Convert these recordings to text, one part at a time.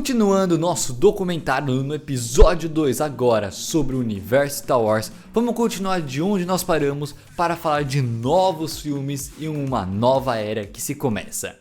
Continuando o nosso documentário no episódio 2 agora sobre o universo Star Wars, vamos continuar de onde nós paramos para falar de novos filmes e uma nova era que se começa.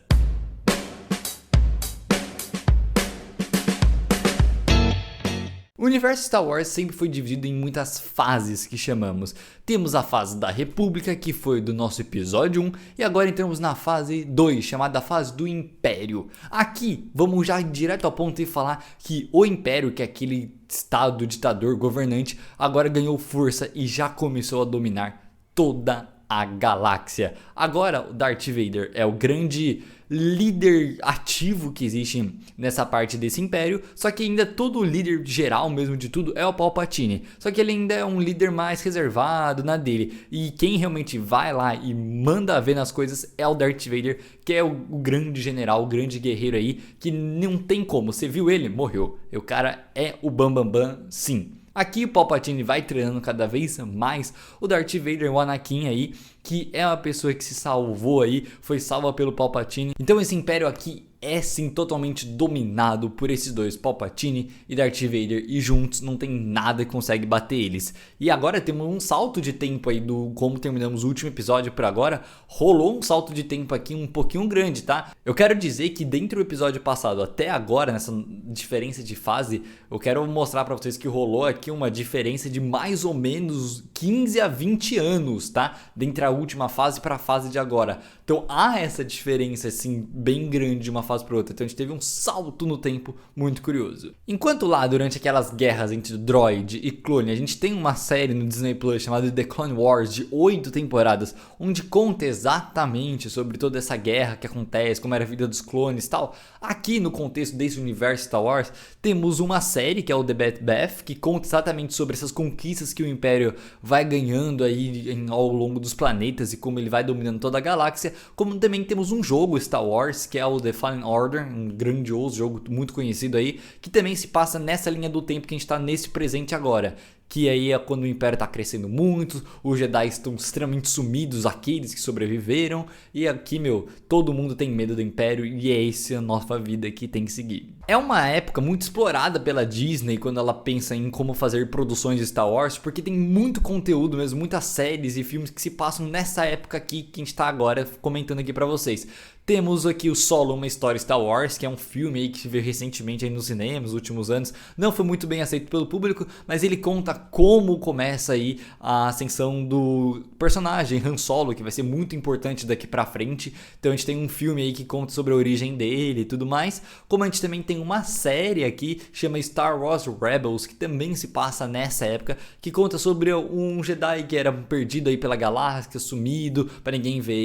O universo Star Wars sempre foi dividido em muitas fases que chamamos. Temos a fase da República, que foi do nosso episódio 1, e agora entramos na fase 2, chamada fase do Império. Aqui, vamos já direto ao ponto e falar que o Império, que é aquele estado ditador governante, agora ganhou força e já começou a dominar toda a galáxia. Agora o Darth Vader é o grande líder ativo que existe nessa parte desse império, só que ainda todo o líder geral mesmo de tudo é o Palpatine, só que ele ainda é um líder mais reservado na dele, e quem realmente vai lá e manda ver nas coisas é o Darth Vader, que é o grande general, o grande guerreiro aí, que não tem como, você viu ele? Morreu, o cara é o Bambambam, sim. Aqui o Palpatine vai treinando cada vez mais o Darth Vader, o Anakin aí, que é uma pessoa que se salvou aí, foi salva pelo Palpatine. Então esse império aqui é sim totalmente dominado por esses dois, Palpatine e Darth Vader, e juntos não tem nada que consegue bater eles. E agora temos um salto de tempo aí do como terminamos o último episódio para agora, rolou um salto de tempo aqui um pouquinho grande, tá? Eu quero dizer que dentro do episódio passado até agora, nessa diferença de fase, eu quero mostrar para vocês que rolou aqui uma diferença de mais ou menos 15 a 20 anos, tá? Dentre a última fase para a fase de agora. Então há essa diferença assim bem grande de uma fase para outra. Então a gente teve um salto no tempo muito curioso. Enquanto lá durante aquelas guerras entre droid e clone, a gente tem uma série no Disney Plus chamada The Clone Wars de 8 temporadas, onde conta exatamente sobre toda essa guerra que acontece, como era a vida dos clones e tal. Aqui no contexto desse universo Star Wars, temos uma série que é o The Bad Batch, que conta exatamente sobre essas conquistas que o Império vai ganhando aí ao longo dos planetas e como ele vai dominando toda a galáxia. Como também temos um jogo Star Wars, que é o The Fallen Order, um grandioso jogo muito conhecido aí, que também se passa nessa linha do tempo que a gente está nesse presente agora. Que aí é quando o Império está crescendo muito, os Jedi estão extremamente sumidos, aqueles que sobreviveram, e aqui, todo mundo tem medo do Império, e é essa a nossa vida que tem que seguir. É uma época muito explorada pela Disney quando ela pensa em como fazer produções de Star Wars, porque tem muito conteúdo mesmo, muitas séries e filmes que se passam nessa época aqui que a gente está agora comentando aqui para vocês. Temos aqui o Solo, uma história Star Wars, que é um filme aí que se viu recentemente aí nos cinemas, nos últimos anos. Não foi muito bem aceito pelo público, mas ele conta como começa aí a ascensão do personagem Han Solo, que vai ser muito importante daqui pra frente. Então a gente tem um filme aí que conta sobre a origem dele e tudo mais. Como a gente também tem uma série aqui, chama Star Wars Rebels, que também se passa nessa época, que conta sobre um Jedi que era perdido aí pela galáxia, sumido, pra ninguém ver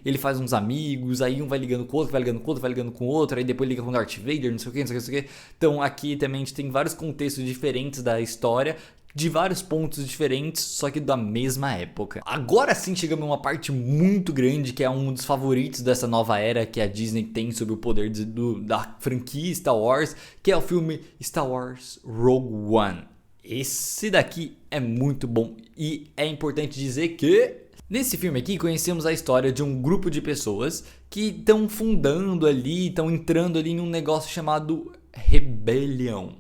ele faz uns amigos, aí um vai ligando com o outro, vai ligando com o outro, vai ligando com o outro, aí depois liga com o Darth Vader, não sei o que, não sei o que, não sei o que. Então aqui também a gente tem vários contextos diferentes da história, de vários pontos diferentes, só que da mesma época. Agora sim chegamos a uma parte muito grande, que é um dos favoritos dessa nova era que a Disney tem sobre o poder da franquia Star Wars, que é o filme Star Wars Rogue One. Esse daqui é muito bom e é importante dizer que nesse filme aqui conhecemos a história de um grupo de pessoas que estão fundando ali, estão entrando ali em um negócio chamado Rebelião.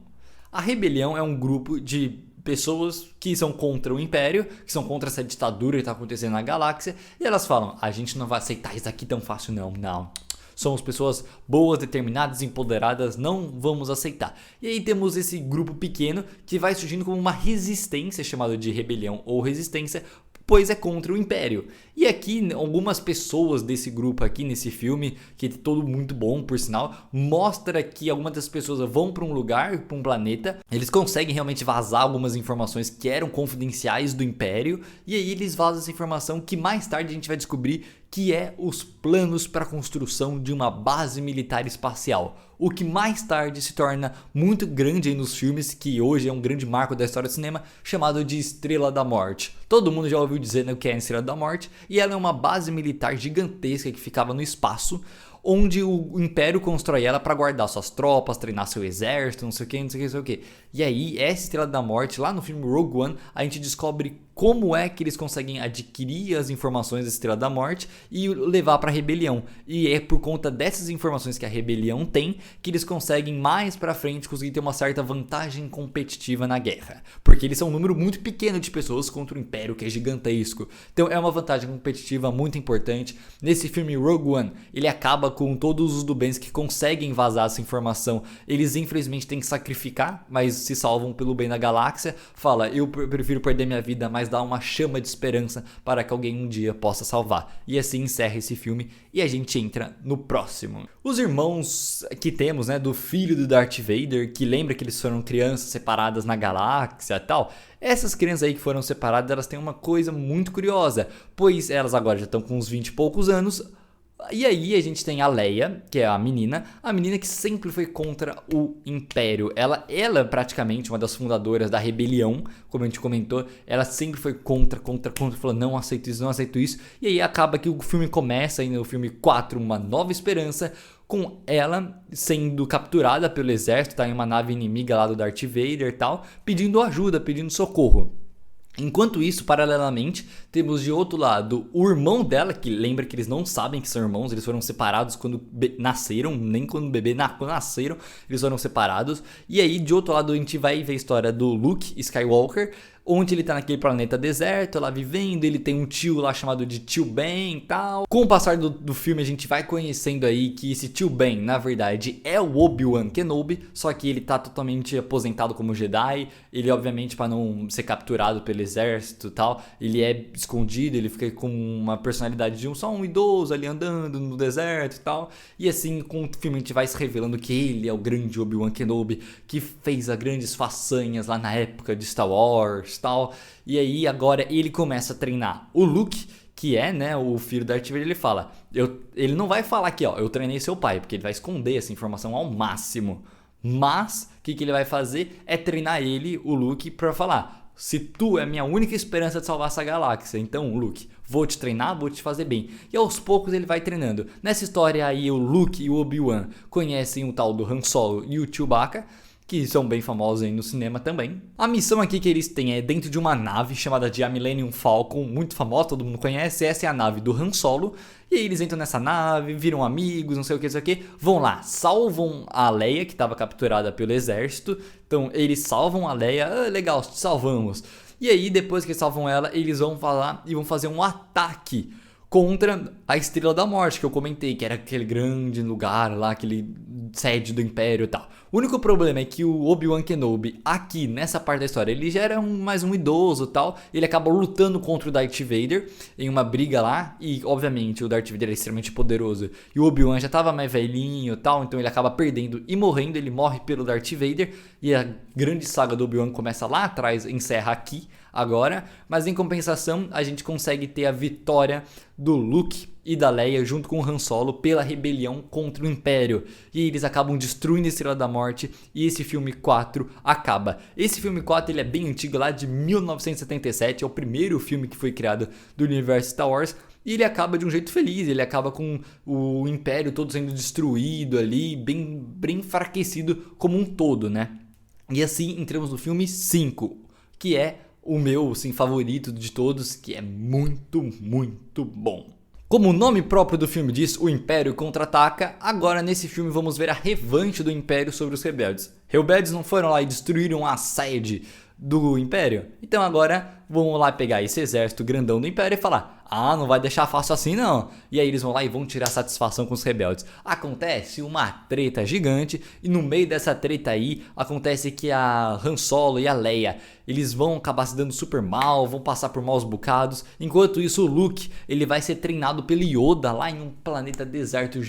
A Rebelião é um grupo de pessoas que são contra o Império, que são contra essa ditadura que está acontecendo na galáxia, e elas falam, a gente não vai aceitar isso aqui tão fácil não. Somos pessoas boas, determinadas, empoderadas, não vamos aceitar. E aí temos esse grupo pequeno que vai surgindo como uma resistência, chamada de rebelião ou resistência, pois é contra o Império. E aqui, algumas pessoas desse grupo aqui, nesse filme, que é todo muito bom, por sinal, mostra que algumas das pessoas vão para um lugar, para um planeta, eles conseguem realmente vazar algumas informações que eram confidenciais do Império, e aí eles vazam essa informação que mais tarde a gente vai descobrir que é os planos para a construção de uma base militar espacial. O que mais tarde se torna muito grande aí nos filmes, que hoje é um grande marco da história do cinema, chamado de Estrela da Morte. Todo mundo já ouviu dizer, né, o que é a Estrela da Morte, e ela é uma base militar gigantesca que ficava no espaço, onde o Império constrói ela para guardar suas tropas, treinar seu exército, não sei o que, não sei o que, não sei o que. E aí, essa Estrela da Morte, lá no filme Rogue One, a gente descobre como é que eles conseguem adquirir as informações da Estrela da Morte e levar para a rebelião. E é por conta dessas informações que a rebelião tem que eles conseguem mais para frente conseguir ter uma certa vantagem competitiva na guerra, porque eles são um número muito pequeno de pessoas contra o Império, que é gigantesco. Então é uma vantagem competitiva muito importante. Nesse filme Rogue One, ele acaba com todos os Dubens que conseguem vazar essa informação. Eles infelizmente têm que sacrificar, mas se salvam pelo bem da galáxia. Fala, eu prefiro perder minha vida, mas dar uma chama de esperança para que alguém um dia possa salvar. E assim encerra esse filme e a gente entra no próximo. Os irmãos que temos, né, do filho do Darth Vader, que lembra que eles foram crianças separadas na galáxia e tal. Essas crianças aí que foram separadas, elas têm uma coisa muito curiosa, pois elas agora já estão com uns 20 e poucos anos. E aí a gente tem a Leia, que é a menina que sempre foi contra o Império. Ela é praticamente uma das fundadoras da rebelião, como a gente comentou. Ela sempre foi contra, falou não aceito isso. E aí acaba que o filme começa, aí no filme 4, Uma Nova Esperança, com ela sendo capturada pelo exército, tá em uma nave inimiga lá do Darth Vader e tal, pedindo ajuda, pedindo socorro. Enquanto isso, paralelamente, temos de outro lado o irmão dela, que lembra que eles não sabem que são irmãos, eles foram separados quando nasceram, nem quando o bebê nasceram, eles foram separados. E aí, de outro lado, a gente vai ver a história do Luke Skywalker, onde ele tá naquele planeta deserto, lá vivendo, ele tem um tio lá chamado de Tio Ben e tal. Com o passar do filme a gente vai conhecendo aí que esse Tio Ben, na verdade, é o Obi-Wan Kenobi, só que ele tá totalmente aposentado como Jedi. Ele, obviamente, para não ser capturado pelo exército e tal, ele é escondido, ele fica com uma personalidade de só um idoso ali andando no deserto e tal. E assim, com o filme a gente vai se revelando que ele é o grande Obi-Wan Kenobi, que fez as grandes façanhas lá na época de Star Wars, tal. E aí agora ele começa a treinar o Luke, que é, né, o filho do Darth Vader. Ele fala, ele não vai falar aqui, ó, eu treinei seu pai, porque ele vai esconder essa informação ao máximo. Mas o que ele vai fazer é treinar ele, o Luke, para falar, se tu é a minha única esperança de salvar essa galáxia, então Luke, vou te treinar, vou te fazer bem. E aos poucos ele vai treinando. Nessa história aí o Luke e o Obi-Wan conhecem o tal do Han Solo e o Chewbacca, que são bem famosos aí no cinema também. A missão aqui que eles têm é dentro de uma nave chamada de a Millennium Falcon, muito famosa, todo mundo conhece. Essa é a nave do Han Solo. E aí eles entram nessa nave, viram amigos, não sei o que, vão lá, salvam a Leia, que estava capturada pelo exército. Então eles salvam a Leia, legal, salvamos. E aí depois que salvam ela, eles vão falar e vão fazer um ataque contra a Estrela da Morte, que eu comentei, que era aquele grande lugar lá, aquele sede do Império e tal. O único problema é que o Obi-Wan Kenobi, aqui nessa parte da história, ele já era mais um idoso e tal. Ele acaba lutando contra o Darth Vader em uma briga lá. E, obviamente, o Darth Vader é extremamente poderoso. E o Obi-Wan já estava mais velhinho e tal. Então ele acaba perdendo e morrendo. Ele morre pelo Darth Vader. E a grande saga do Obi-Wan começa lá atrás, encerra aqui agora. Mas em compensação, a gente consegue ter a vitória do Luke e da Leia junto com o Han Solo pela rebelião contra o Império. E eles acabam destruindo a Estrela da Morte e esse filme 4 acaba. Esse filme 4 ele é bem antigo, lá de 1977, é o primeiro filme que foi criado do universo Star Wars. E ele acaba de um jeito feliz, ele acaba com o Império todo sendo destruído ali, bem enfraquecido como um todo, né? E assim entramos no filme 5, que é o meu assim, favorito de todos, que é muito, muito bom. Como o nome próprio do filme diz, o Império contra-ataca. Agora nesse filme vamos ver a revanche do Império sobre os rebeldes. Rebeldes não foram lá e destruíram a sede do Império? Então agora vamos lá pegar esse exército grandão do Império e falar, não vai deixar fácil assim não. E aí eles vão lá e vão tirar satisfação com os rebeldes. Acontece uma treta gigante e no meio dessa treta aí acontece que a Han Solo e a Leia, eles vão acabar se dando super mal, vão passar por maus bocados. Enquanto isso o Luke, ele vai ser treinado pelo Yoda lá em um planeta deserto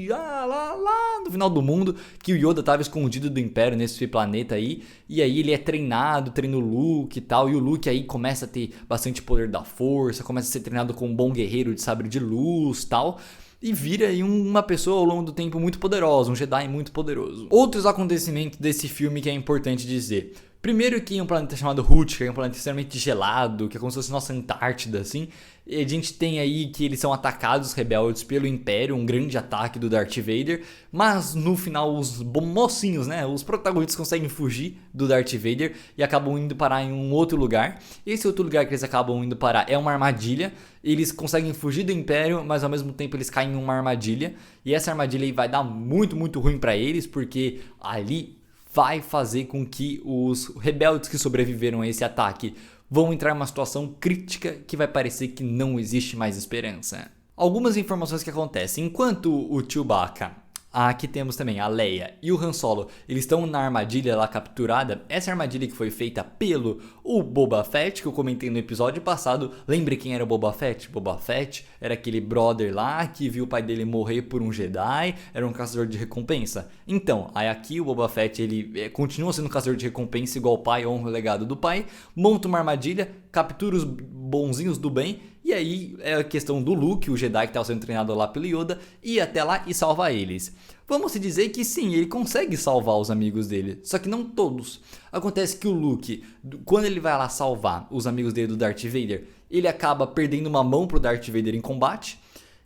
lá no final do mundo, que o Yoda estava escondido do Império nesse planeta aí. E aí ele é treinado, treina o Luke e tal. E o Luke aí começa a ter bastante poder da força, começa a ser treinado como um bom guerreiro de sabre de luz e tal. E vira aí uma pessoa ao longo do tempo muito poderosa, um Jedi muito poderoso. Outros acontecimentos desse filme que é importante dizer. Primeiro que é um planeta chamado Hut, que é um planeta extremamente gelado, que é como se fosse nossa Antártida, assim. E a gente tem aí que eles são atacados, os rebeldes, pelo Império, um grande ataque do Darth Vader. Mas no final os mocinhos, né, os protagonistas conseguem fugir do Darth Vader e acabam indo parar em um outro lugar. Esse outro lugar que eles acabam indo parar é uma armadilha. Eles conseguem fugir do Império, mas ao mesmo tempo eles caem em uma armadilha. E essa armadilha aí vai dar muito, muito ruim pra eles, porque ali vai fazer com que os rebeldes que sobreviveram a esse ataque vão entrar em uma situação crítica que vai parecer que não existe mais esperança. Algumas informações que acontecem. Enquanto o Chewbacca, aqui temos também a Leia e o Han Solo, eles estão na armadilha lá capturada. Essa armadilha que foi feita pelo o Boba Fett, que eu comentei no episódio passado. Lembre quem era o Boba Fett? Boba Fett era aquele brother lá que viu o pai dele morrer por um Jedi, era um caçador de recompensa. Então, aí aqui o Boba Fett ele continua sendo um caçador de recompensa igual o pai, honra o legado do pai, monta uma armadilha, captura os bonzinhos do bem. E aí é a questão do Luke, o Jedi que estava sendo treinado lá pelo Yoda, ir até lá e salvar eles. Vamos se dizer que sim, ele consegue salvar os amigos dele, só que não todos. Acontece que o Luke, quando ele vai lá salvar os amigos dele do Darth Vader, ele acaba perdendo uma mão pro Darth Vader em combate.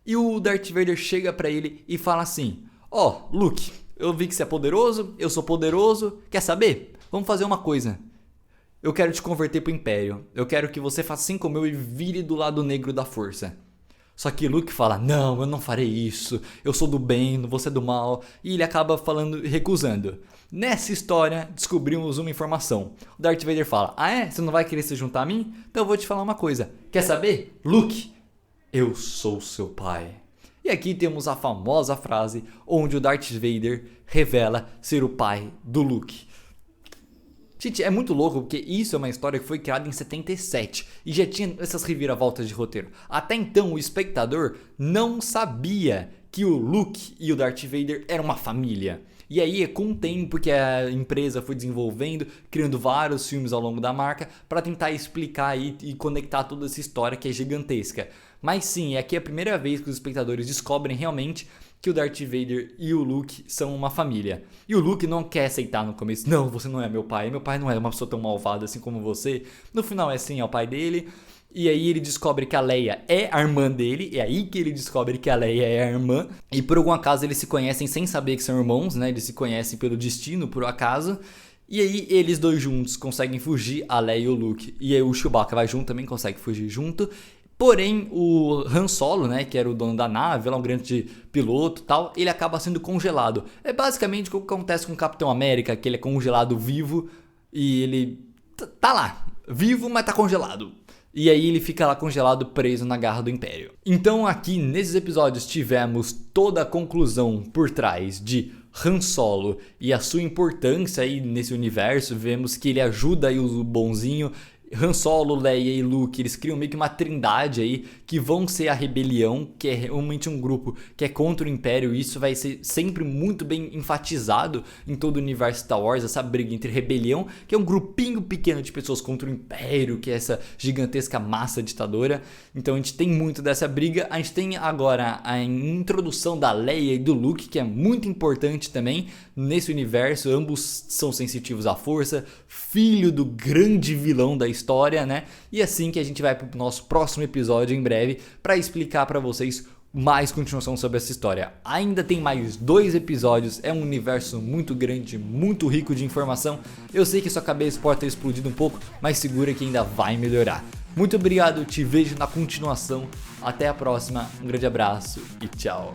E o Darth Vader chega pra ele e fala assim: Ó, Luke, eu vi que você é poderoso, eu sou poderoso, quer saber? Vamos fazer uma coisa. Eu quero te converter pro Império. Eu quero que você faça assim como eu e vire do lado negro da força. Só que Luke fala: não, eu não farei isso. Eu sou do bem, você é do mal. E ele acaba falando, recusando. Nessa história, descobrimos uma informação. O Darth Vader fala: ah é? Você não vai querer se juntar a mim? Então eu vou te falar uma coisa. Quer saber? Luke, eu sou seu pai. E aqui temos a famosa frase onde o Darth Vader revela ser o pai do Luke. Gente, é muito louco porque isso é uma história que foi criada em 77 e já tinha essas reviravoltas de roteiro. Até então o espectador não sabia que o Luke e o Darth Vader eram uma família. E aí, com o tempo que a empresa foi desenvolvendo, criando vários filmes ao longo da marca para tentar explicar e conectar toda essa história que é gigantesca. Mas sim, aqui é a primeira vez que os espectadores descobrem realmente que o Darth Vader e o Luke são uma família. E o Luke não quer aceitar no começo: não, você não é meu pai não é uma pessoa tão malvada assim como você. No final é sim, é o pai dele. E aí ele descobre que a Leia é a irmã dele. É aí que ele descobre que a Leia é a irmã. E por algum acaso eles se conhecem sem saber que são irmãos, né? Eles se conhecem pelo destino, por acaso. E aí eles dois juntos conseguem fugir, a Leia e o Luke. E aí o Chewbacca vai junto, também consegue fugir junto. Porém, o Han Solo, né, que era o dono da nave, lá um grande piloto e tal, ele acaba sendo congelado. É basicamente o que acontece com o Capitão América, que ele é congelado vivo e ele tá lá, vivo, mas tá congelado. E aí ele fica lá congelado, preso na garra do Império. Então aqui nesses episódios tivemos toda a conclusão por trás de Han Solo e a sua importância aí nesse universo. Vemos que ele ajuda aí o bonzinho. Han Solo, Leia e Luke, eles criam meio que uma trindade aí que vão ser a rebelião, que é realmente um grupo que é contra o Império, e isso vai ser sempre muito bem enfatizado em todo o universo Star Wars, essa briga entre rebelião, que é um grupinho pequeno de pessoas contra o Império, que é essa gigantesca massa ditadora. Então a gente tem muito dessa briga. A gente tem agora a introdução da Leia e do Luke, que é muito importante também nesse universo. Ambos são sensitivos à força, filho do grande vilão da história, né? E assim que a gente vai pro nosso próximo episódio em breve para explicar para vocês mais continuação sobre essa história. Ainda tem mais 2 episódios, é um universo muito grande, muito rico de informação. Eu sei que sua cabeça pode ter explodido um pouco, mas segura que ainda vai melhorar. Muito obrigado, te vejo na continuação. Até a próxima, um grande abraço e tchau.